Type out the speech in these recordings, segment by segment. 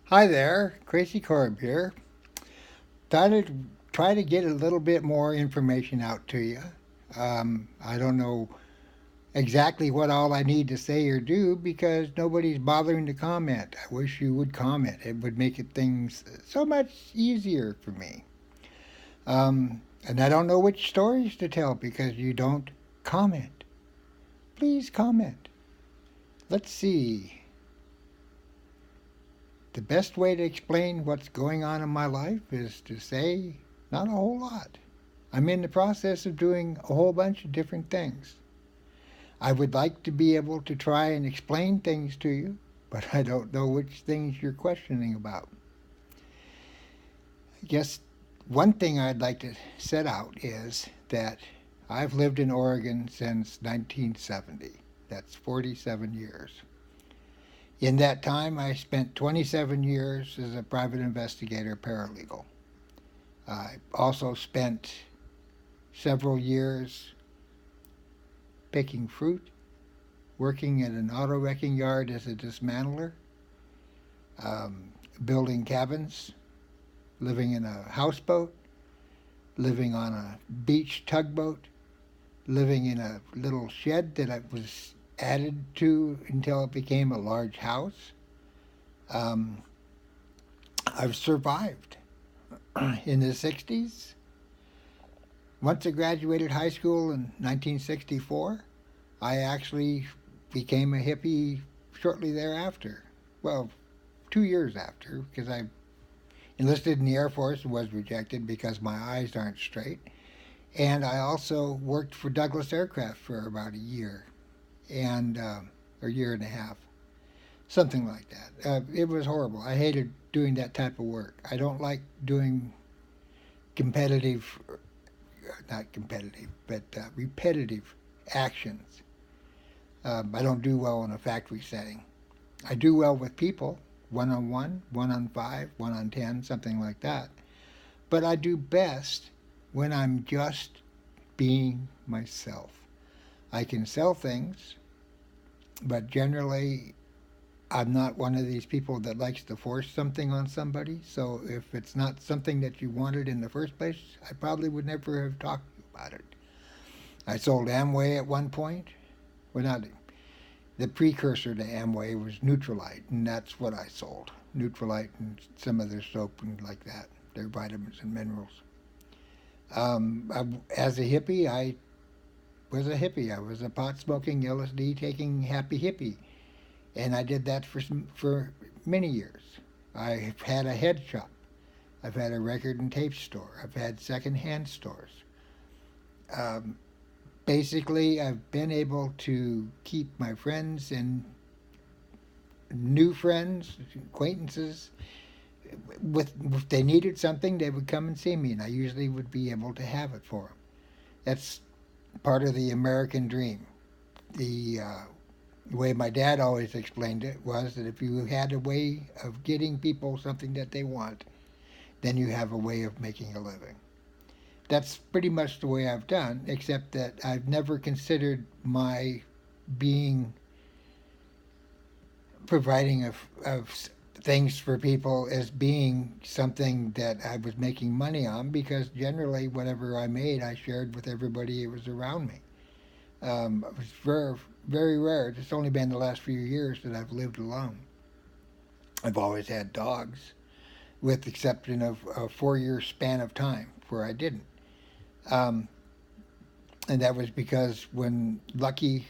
Hi there, Crazy Corb here. Thought I'd try to get a little bit more information out to you. I don't know exactly what all I need to say or do because nobody's bothering to comment. I wish you would comment. It would make things so much easier for me. And I don't know which stories to tell because you don't comment. Please comment. Let's see. The best way to explain what's going on in my life is to say not a whole lot. I'm in the process of doing a whole bunch of different things. I would like to be able to try and explain things to you, but I don't know which things you're questioning about. I guess one thing I'd like to set out is that I've lived in Oregon since 1970. That's 47 years. In that time, I spent 27 years as a private investigator paralegal. I also spent several years picking fruit, working at an auto wrecking yard as a dismantler, um, building cabins, living in a houseboat, living on a beach tugboat, living in a little shed that I was added to until it became a large house. Um, I've survived. In the 60s, once I graduated high school in 1964, I actually became a hippie shortly thereafter. Well, 2 years after, because I enlisted in the Air Force and was rejected because my eyes aren't straight. And I also worked for Douglas Aircraft for about a year and or year and a half, something like that. It was horrible. I hated doing that type of work. I don't like doing competitive, not competitive, but repetitive actions. I don't do well in a factory setting. I do well with people, one on one on five, 1 on 10, something like that. But I do best when I'm just being myself. I can sell things, but generally, I'm not one of these people that likes to force something on somebody. So if it's not something that you wanted in the first place, I probably would never have talked to you about it. I sold Amway at one point. Well, not the precursor to Amway was Neutralite, and that's what I sold. Neutralite and some of their soap and like that, their vitamins and minerals. As a hippie, I was a hippie. I was a pot smoking, LSD taking happy hippie, and I did that for many years. I've had a head shop. I've had a record and tape store. I've had secondhand stores. Um, Basically, I've been able to keep my friends and new friends, acquaintances. With if they needed something, they would come and see me, and I usually would be able to have it for them. That's part of the American dream. The way my dad always explained it was that if you had a way of getting people something that they want, then you have a way of making a living. That's pretty much the way I've done, except that I've never considered my being providing of things for people as being something that I was making money on because generally whatever I made I shared with everybody who was around me. It was very rare. It's only been the last few years that I've lived alone. I've always had dogs, with the exception of a 4 year span of time where I didn't. Um, and that was because when Lucky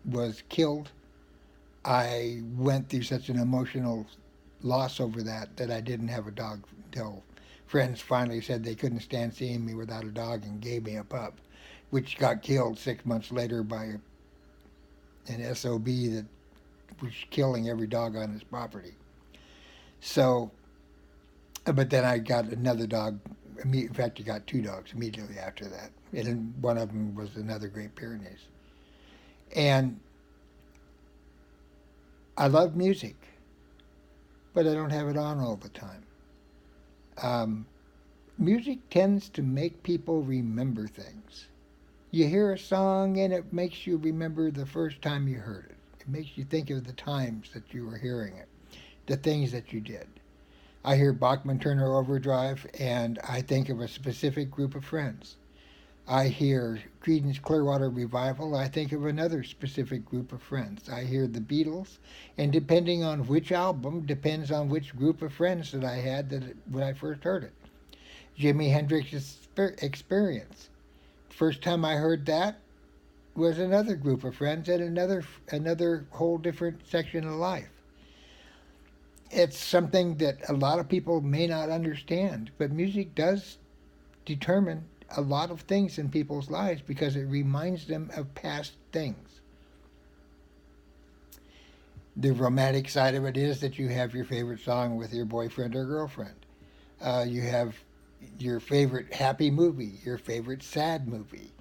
was killed, I went through such an emotional loss over that I didn't have a dog until friends finally said they couldn't stand seeing me without a dog and gave me a pup, which got killed 6 months later by an SOB that was killing every dog on his property. So, but then I got another dog. In fact, I got two dogs immediately after that, and one of them was another Great Pyrenees. And I love music, but I don't have it on all the time. Um, Music tends to make people remember things. You hear a song and it makes you remember the first time you heard it. It makes you think of the times that you were hearing it, the things that you did. I hear Bachman Turner Overdrive and I think of a specific group of friends. I hear Creedence Clearwater Revival, I think of another specific group of friends. I hear the Beatles, and depending on which album, depends on which group of friends that I had when I first heard it. Jimi Hendrix's Experience. First time I heard that was another group of friends and another whole different section of life. It's something that a lot of people may not understand, but music does determine a lot of things in people's lives because it reminds them of past things. The romantic side of it is that you have your favorite song with your boyfriend or girlfriend. You have your favorite happy movie, your favorite sad movie.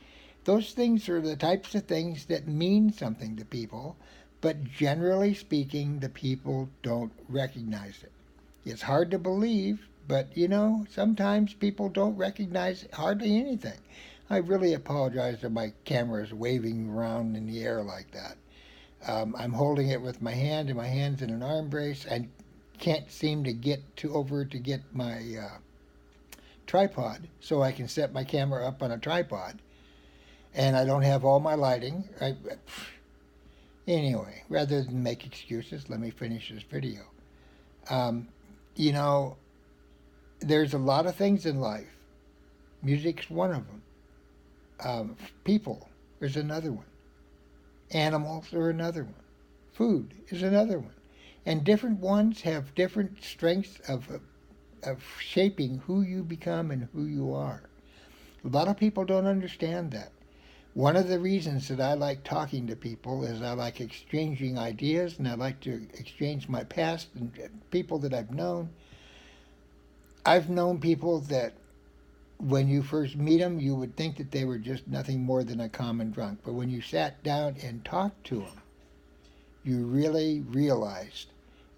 Those things are the types of things that mean something to people, but generally speaking, the people don't recognize it. It's hard to believe, but sometimes people don't recognize hardly anything. I really apologize that my camera is waving around in the air like that. I'm holding it with my hand, and my hand's in an arm brace. I can't seem to get over to get my tripod so I can set my camera up on a tripod. And I don't have all my lighting. Anyway, rather than make excuses, let me finish this video. Um, you know, there's a lot of things in life. Music's one of them. People is another one. Animals are another one. Food is another one. And different ones have different strengths of shaping who you become and who you are. A lot of people don't understand that. One of the reasons that I like talking to people is I like exchanging ideas, and I like to exchange my past and people that I've known. I've known people that when you first meet them, you would think that they were just nothing more than a common drunk. But when you sat down and talked to them, you really realized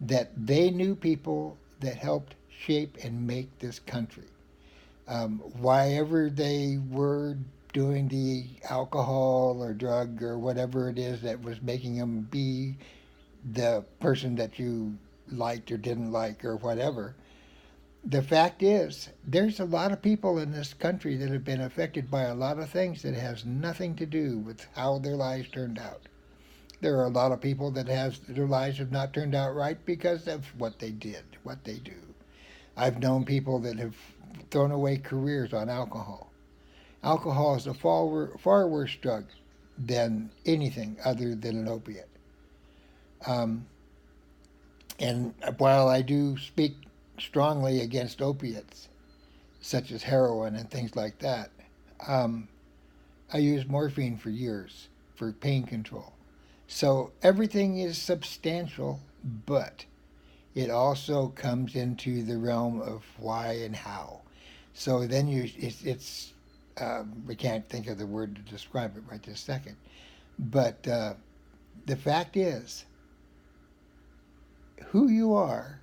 that they knew people that helped shape and make this country. Why ever they were doing the alcohol or drug or whatever it is that was making them be the person that you liked or didn't like or whatever. The fact is, there's a lot of people in this country that have been affected by a lot of things that has nothing to do with how their lives turned out. There are a lot of people that their lives have not turned out right because of what they did, what they do. I've known people that have thrown away careers on alcohol. Alcohol is a far worse drug than anything other than an opiate. Um, and while I do speak strongly against opiates, such as heroin and things like that, I used morphine for years for pain control. So everything is substantial, but it also comes into the realm of why and how. So then we can't think of the word to describe it right this second. But the fact is, who you are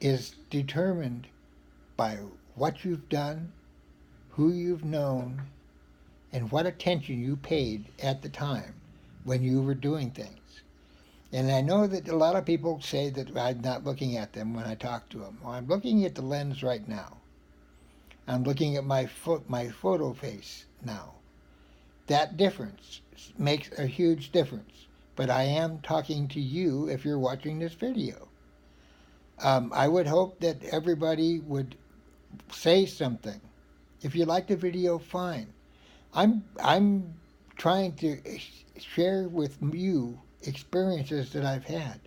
is determined by what you've done, who you've known, and what attention you paid at the time when you were doing things. And I know that a lot of people say that I'm not looking at them when I talk to them. Well, I'm looking at the lens right now. I'm looking at my photo face now. That difference makes a huge difference. But I am talking to you if you're watching this video. I would hope that everybody would say something. If you like the video, fine. I'm trying to share with you experiences that I've had.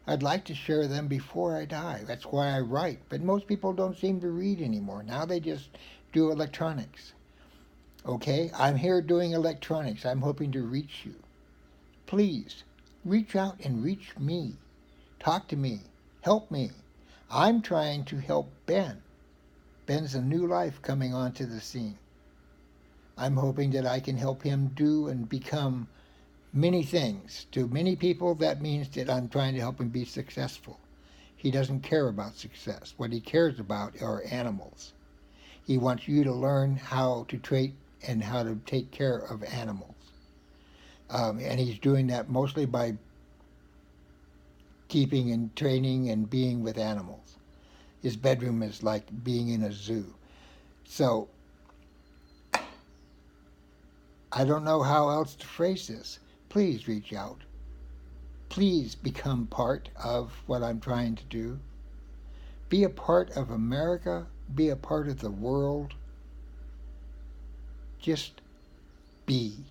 I'd like to share them before I die. That's why I write. But most people don't seem to read anymore. Now they just do electronics. Okay? I'm here doing electronics. I'm hoping to reach you. Please, reach out and reach me. Talk to me. Help me. I'm trying to help Ben. Ben's a new life coming onto the scene. I'm hoping that I can help him do and become many things. To many people, that means that I'm trying to help him be successful. He doesn't care about success. What he cares about are animals. He wants you to learn how to treat and how to take care of animals. And he's doing that mostly by keeping and training and being with animals. his bedroom is like being in a zoo. So I don't know how else to phrase this. Please reach out. Please become part of what I'm trying to do. Be a part of America. Be a part of the world. Just be.